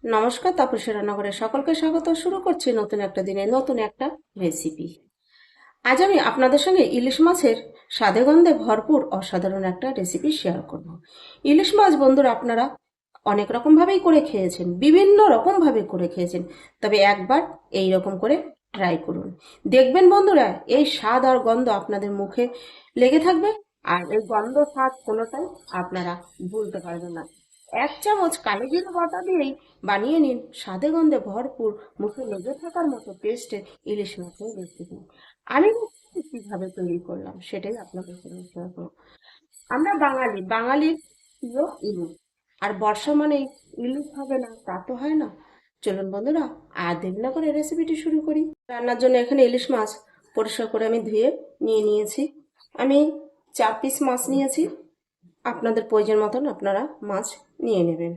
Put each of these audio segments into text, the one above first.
নমস্কার, তাপসী রান্নাঘরে সকলকে স্বাগত। শুরু করছি নতুন একটা দিনে নতুন একটা রেসিপি। আজ আমি আপনাদের সঙ্গে ইলিশ মাছের স্বাদে গন্ধে ভরপুর অসাধারণ একটা রেসিপি শেয়ার করব। ইলিশ মাছ বন্ধুরা আপনারা অনেক রকম ভাবেই করে খেয়েছেন, বিভিন্ন রকম ভাবে করে খেয়েছেন, তবে একবার এই রকম করে ট্রাই করুন। দেখবেন বন্ধুরা, এই স্বাদ আর গন্ধ আপনাদের মুখে লেগে থাকবে, আর এই গন্ধ স্বাদ কোনোটাই আপনারা ভুলতে পারবেন না। 1 চামচ কালো জিরে বাটা দিয়েই বানিয়ে নিন স্বাদে গন্ধে ভরপুর, মুখে লেগে থাকার মতো টেস্টের ইলিশ মাছের রেসিপি। আমি কিভাবে তৈরি করলাম সেটাই আপনাদের সঙ্গে শেয়ার করবো। আমরা বাঙালি, বাঙালির প্রিয় ইলিশ, আর বর্ষা মানেই ইলিশ হবে না তা তো হয় না। চলুন বন্ধুরা, আর দেরি না করে রেসিপিটি শুরু করি। রান্নার জন্য এখানে ইলিশ মাছ পরিষ্কার করে আমি ধুয়ে নিয়ে নিয়েছি। আমি 4 পিস মাছ নিয়েছি। আপনাদের প্রয়োজন মতন আপনারা মাছ নিয়ে নেবেন।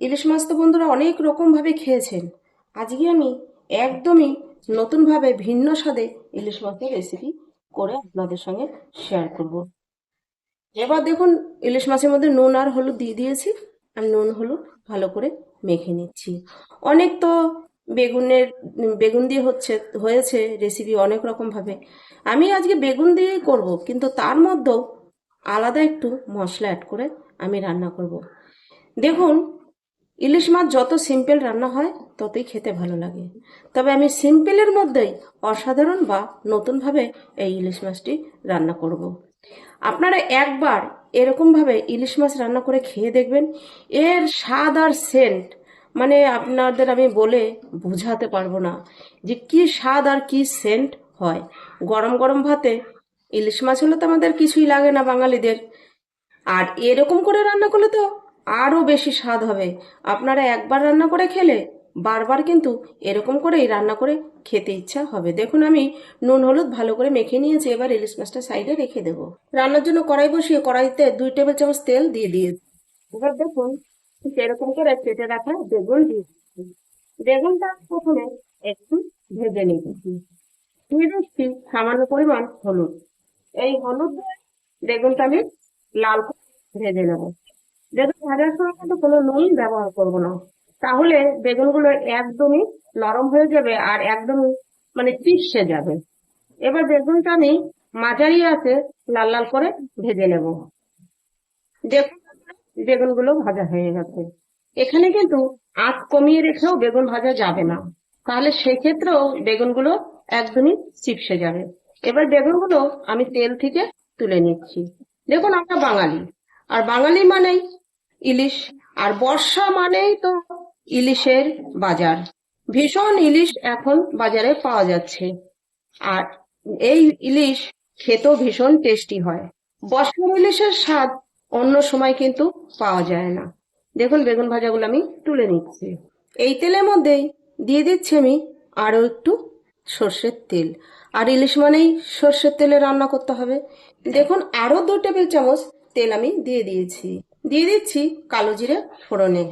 ইলিশ মাছ তো বন্ধুরা অনেক রকমভাবে খেয়েছেন, আজকে আমি একদমই নতুনভাবে ভিন্ন স্বাদে ইলিশ মাছের রেসিপি করে আপনাদের সঙ্গে শেয়ার করব। এবার দেখুন, ইলিশ মাছের মধ্যে নুন আর হলুদ দিয়ে দিয়েছি। আর নুন হলুদ ভালো করে মেখে নিচ্ছি। অনেক তো বেগুনের বেগুন দিয়ে হয়েছে রেসিপি অনেক রকম ভাবে। আমি আজকে বেগুন দিয়েই করব, কিন্তু তার মধ্যেও আলাদা একটু মশলা অ্যাড করে আমি রান্না করব। দেখুন, ইলিশ মাছ যত সিম্পল রান্না হয় ততই খেতে ভালো লাগে, তবে আমি সিম্পলের মধ্যেই অসাধারণ বা নতুনভাবে এই ইলিশ মাছটি রান্না করব। আপনারা একবার এরকমভাবে ইলিশ মাছ রান্না করে খেয়ে দেখবেন। এর স্বাদ আর সেন্ট, মানে আপনাদের আমি বলে বোঝাতে পারবো না যে কি স্বাদ আর কি সেন্ট হয়। গরম গরম ভাতে ইলিশ মাছ হলে তো আমাদের কিছুই লাগে না বাঙালিদের, আর এরকম করে রান্না করলে তো আরো বেশি স্বাদ হবে। আপনারা একবার রান্না করে খেলে বারবার কিন্তু এরকম করেই রান্না করে খেতে ইচ্ছা হবে। দেখুন, আমি নুন হলুদ ভালো করে মেখে নিয়েছি। এবার ইলিশ মাছটা সাইডে রেখে দেবো। রান্নার জন্য কড়াই বসিয়ে কড়াইতে 2 টেবিল চামচ তেল দিয়ে দিয়েছি। এবার দেখুন, ঠিক এরকম করে কেটে রাখা বেগুন দিয়ে দিচ্ছি। বেগুনটা প্রথমে একটু ভেজে নিচ্ছি। দিয়ে দিচ্ছি সামান্য পরিমাণ হলুদ। এই হলুদ দিয়ে বেগুনটা আমি লাল করে ভেজে নেবো। বেগুন ভাজার সময় কিন্তু কোনো নুন ব্যবহার করব না, তাহলে বেগুনগুলো একদমই নরম হয়ে যাবে আর একদমই মানে চিপসে যাবে। এবার বেগুনটা আমি মাঝারি আছে লাল লাল করে ভেজে নেব। দেখুন, বেগুনগুলো ভাজা হয়ে গেছে। এখানে কিন্তু আঁচ কমিয়ে রেখেও বেগুন ভাজা যাবে না, তাহলে সেক্ষেত্রেও বেগুনগুলো একদমই চিপসে যাবে। এবার বেগুনগুলো আমি তেল থেকে তুলে নিচ্ছি। দেখুন, আমরা বাঙালি, আর বাঙালি মানেই ইলিশ, আর বর্ষা মানেই তো ইলিশের বাজার। ভীষণ ইলিশ এখন বাজারে পাওয়া যাচ্ছে, আর এই ইলিশ খেতেও ভীষণ টেস্টি হয়। বর্ষার ইলিশের স্বাদ অন্য সময় কিন্তু পাওয়া যায় না। দেখুন, বেগুন ভাজাগুলো আমি তুলে নিচ্ছি। এই তেলের মধ্যেই দিয়ে দিচ্ছি আমি আরো একটু সর্ষের তেল। আর ইলিশ মানেই সর্ষের তেলে রান্না করতে হবে। দেখুন, আরো 2 টেবিল চামচ তেল আমি দিয়ে দিয়েছি। দিয়ে দিচ্ছি কালো জিরে ফোড়নে।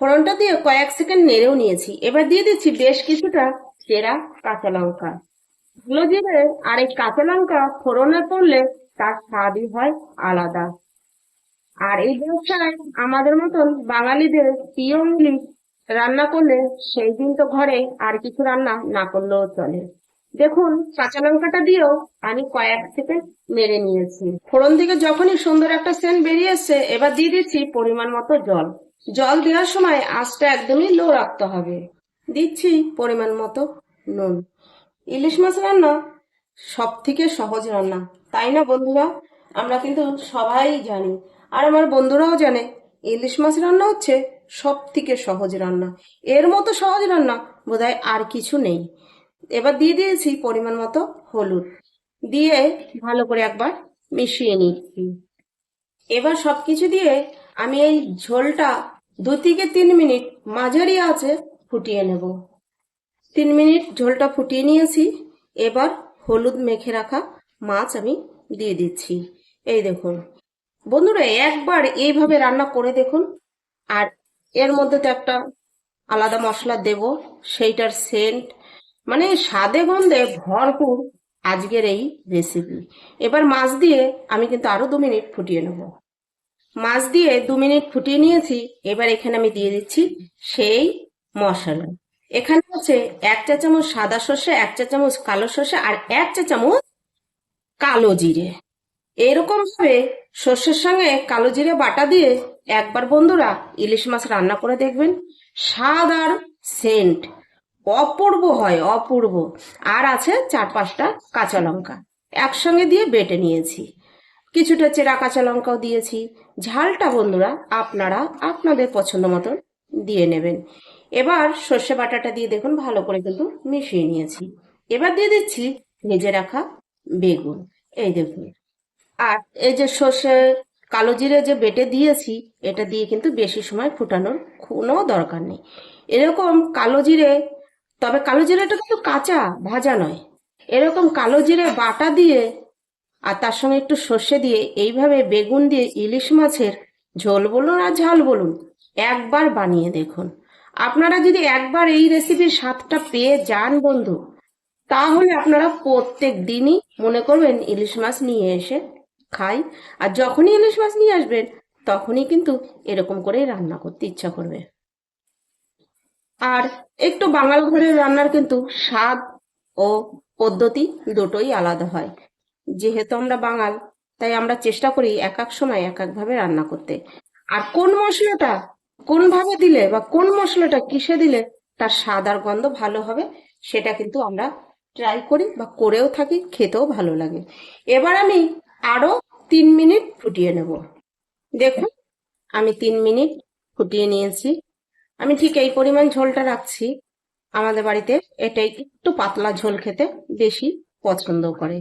ফোড়নটা দিয়ে কয়েক সেকেন্ড নেড়েও নিয়েছি। এবার দিয়ে দিচ্ছি বেশ কিছুটা চেরা কাঁচা লঙ্কা। গুলো জিরে আর এই কাঁচা লঙ্কা ফোড়নে পড়লে তার স্বাদই হয় আলাদা। আর এই ব্যবসায় আমাদের মতন বাঙালিদের প্রিয় ইলিশ রান্না করলে সেই দিন তো ঘরে আর কিছু রান্না না করলেও চলে। দেখুন, কাঁচা লঙ্কাটা দিয়েও আমি কয়েক সেকেন্ড মেরে নিয়েছি। ফোড়ন থেকে যখনই সুন্দর একটা সেন্ট বেরিয়ে এসছে, এবার দিয়ে দিচ্ছি পরিমাণ মতো জল। জল দেওয়ার সময় আঁচটা একদমই লো রাখতে হবে। দিচ্ছি পরিমাণ মতো নুন। ইলিশ মাছ রান্না সব থেকে সহজ রান্না, তাই না বন্ধুরা? আমরা কিন্তু সবাই জানি, আর আমার বন্ধুরাও জানে, ইলিশ মাছ রান্না হচ্ছে সব থেকে সহজ রান্না। এর মতো সহজ রান্না বোধহয় আর কিছু নেই। এবার দিয়ে দিয়েছি পরিমাণ মতো হলুদ, দিয়ে ভালো করে একবার মিশিয়ে নিচ্ছি। এবার সবকিছু দিয়ে আমি এই ঝোলটা 2 থেকে 3 মিনিট মাঝারি আঁচে ফুটিয়ে নেব। 3 মিনিট ঝোলটা ফুটিয়ে নিয়েছি। এবার হলুদ মেখে রাখা মাছ আমি দিয়ে দিচ্ছি। এই দেখুন বন্ধুরা, একবার এইভাবে রান্না করে দেখুন। আর এর মধ্যে তো একটা আলাদা মশলা দেব, সেইটার সেন্ট, মানে স্বাদে গন্ধে ভরপুর আজকের এই রেসিপি। এবার মাছ দিয়ে আমি কিন্তু আরো 2 মিনিট ফুটিয়ে নেব। মাছ দিয়ে 2 মিনিট ফুটিয়ে নিয়েছি। এবার এখানে আমি দিয়ে দিচ্ছি সেই মশলা। এখানে আছে 1 চা চামচ সাদা সর্ষে, 1 চা চামচ কালো সর্ষে, আর 1 চা চামচ কালো জিরে। এরকম ভাবে সর্ষের সঙ্গে কালো জিরে বাটা দিয়ে একবার বন্ধুরা ইলিশ মাছ রান্না করে দেখবেন। স্বাদ আর সেন্ট অপূর্ব হয়, অপূর্ব। আর আছে 4-5টা কাঁচা লঙ্কা একসঙ্গে দিয়ে বেটে নিয়েছি। কিছুটা চেরা কাঁচা লঙ্কাও দিয়েছি। ঝালটা বন্ধুরা আপনারা আপনাদের পছন্দ মতন দিয়ে নেবেন। এবার সর্ষে বাটাটা দিয়ে দেখুন ভালো করে কিন্তু মিশিয়ে নিয়েছি। এবার দিয়ে দিচ্ছি ভেজে রাখা বেগুন। এই দেখুন। আর এই যে সর্ষে কালো জিরে যে বেটে দিয়েছি, এটা দিয়ে কিন্তু বেশি সময় ফুটানোর কোনো দরকার নেই। এরকম কালো জিরে, তবে কালো জিরেটা কিন্তু কাঁচা, ভাজা নয়। এরকম কালো জিরে বাটা দিয়ে আর তার সঙ্গে একটু সর্ষে দিয়ে এইভাবে বেগুন দিয়ে ইলিশ মাছের ঝোল বলুন আর ঝাল বলুন, একবার বানিয়ে দেখুন। আপনারা যদি একবার এই রেসিপির স্বাদটা পেয়ে যান বন্ধু, তাহলে আপনারা প্রত্যেক দিনই মনে করবেন ইলিশ মাছ নিয়ে এসে খাই। আর যখনই ইলিশ মাছ নিয়ে আসবেন তখনই কিন্তু এরকম করেই রান্না করতে ইচ্ছা করবে। আর একটু বাঙাল ঘরের রান্নার কিন্তু স্বাদ ও পদ্ধতি দুটোই আলাদা হয়। যেহেতু আমরা বাঙাল, তাই আমরা চেষ্টা করি এক এক সময় এক এক ভাবে রান্না করতে। আর কোন মশলাটা কোন ভাবে দিলে বা কোন মশলাটা কিসে দিলে তার স্বাদ আর গন্ধ ভালো হবে, সেটা কিন্তু আমরা ট্রাই করি বা করেও থাকি, খেতেও ভালো লাগে। এবার আমি আরো 3 মিনিট ফুটিয়ে নেব। দেখুন, আমি 3 মিনিট ফুটিয়ে নিয়েছি। আমি ঠিক এই পরিমাণ ঝোলটা রাখছি। আমাদের বাড়িতে এটাই একটু পাতলা ঝোল খেতে বেশি পছন্দ করে,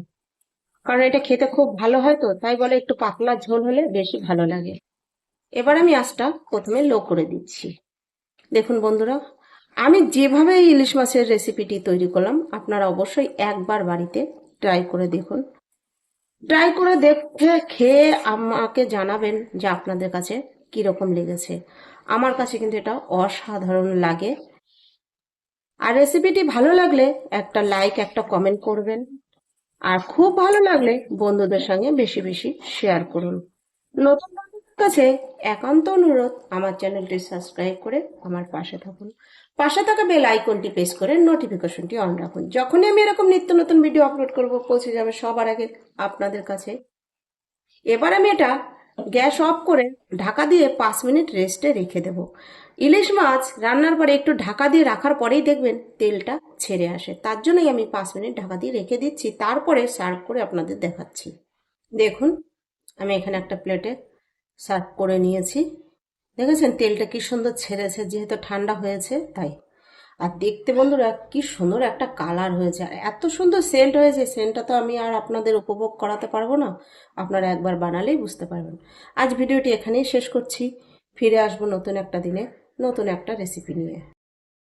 কারণ এটা খেতে খুব ভালো হয়, তো তাই বলে একটু পাতলা ঝোল হলে বেশি ভালো লাগে। এবার আমি আঁচটা প্রথমে লো করে দিচ্ছি। দেখুন বন্ধুরা, আমি যেভাবে এই ইলিশ মাছের রেসিপিটি তৈরি করলাম, আপনারা অবশ্যই একবার বাড়িতে ট্রাই করে দেখুন। ট্রাই করে দেখে খেয়ে আমাকে জানাবেন যে আপনাদের কাছে কিরকম লেগেছে। আমার কাছে কিন্তু এটা অসাধারণ লাগে। আর রেসিপিটি ভালো লাগলে একটা লাইক, একটা কমেন্ট করবেন। আর খুব ভালো লাগলে বন্ধুদের সঙ্গে বেশি বেশি শেয়ার করুন। নতুন বন্ধুদের কাছে একান্ত অনুরোধ, আমার চ্যানেলটি সাবস্ক্রাইব করে আমার পাশে থাকুন। পাশে থাকা বেল আইকনটি প্রেস করে নোটিফিকেশনটি অন রাখুন। যখনই আমি এরকম নিত্য নতুন ভিডিও আপলোড করব, পৌঁছে যাবে সবার আগে আপনাদের কাছে। এবার আমি এটা গ্যাস অফ করে ঢাকা দিয়ে 5 মিনিট রেস্টে রেখে দেব। ইলিশ মাছ রান্নার পরে একটু ঢাকা দিয়ে রাখার পরেই দেখবেন তেলটা ছেড়ে আসে, তার জন্যই আমি 5 মিনিট ঢাকা দিয়ে রেখে দিচ্ছি। তারপরে সার্ভ করে আপনাদের দেখাচ্ছি। দেখুন, আমি এখানে একটা প্লেটে সার্ভ করে নিয়েছি। দেখেছেন তেলটা কি সুন্দর ছেড়েছে, যেহেতু ঠান্ডা হয়েছে তাই। আর দেখতে বন্ধুরা কি সুন্দর একটা কালার হয়েছে, আর এত সুন্দর সেন্ট হয়েছে। সেন্টটা তো আমি আর আপনাদের উপভোগ করাতে পারবো না, আপনারা একবার বানালেই বুঝতে পারবেন। আজ ভিডিওটি এখানেই শেষ করছি। ফিরে আসবো নতুন একটা দিনে নতুন একটা রেসিপি নিয়ে।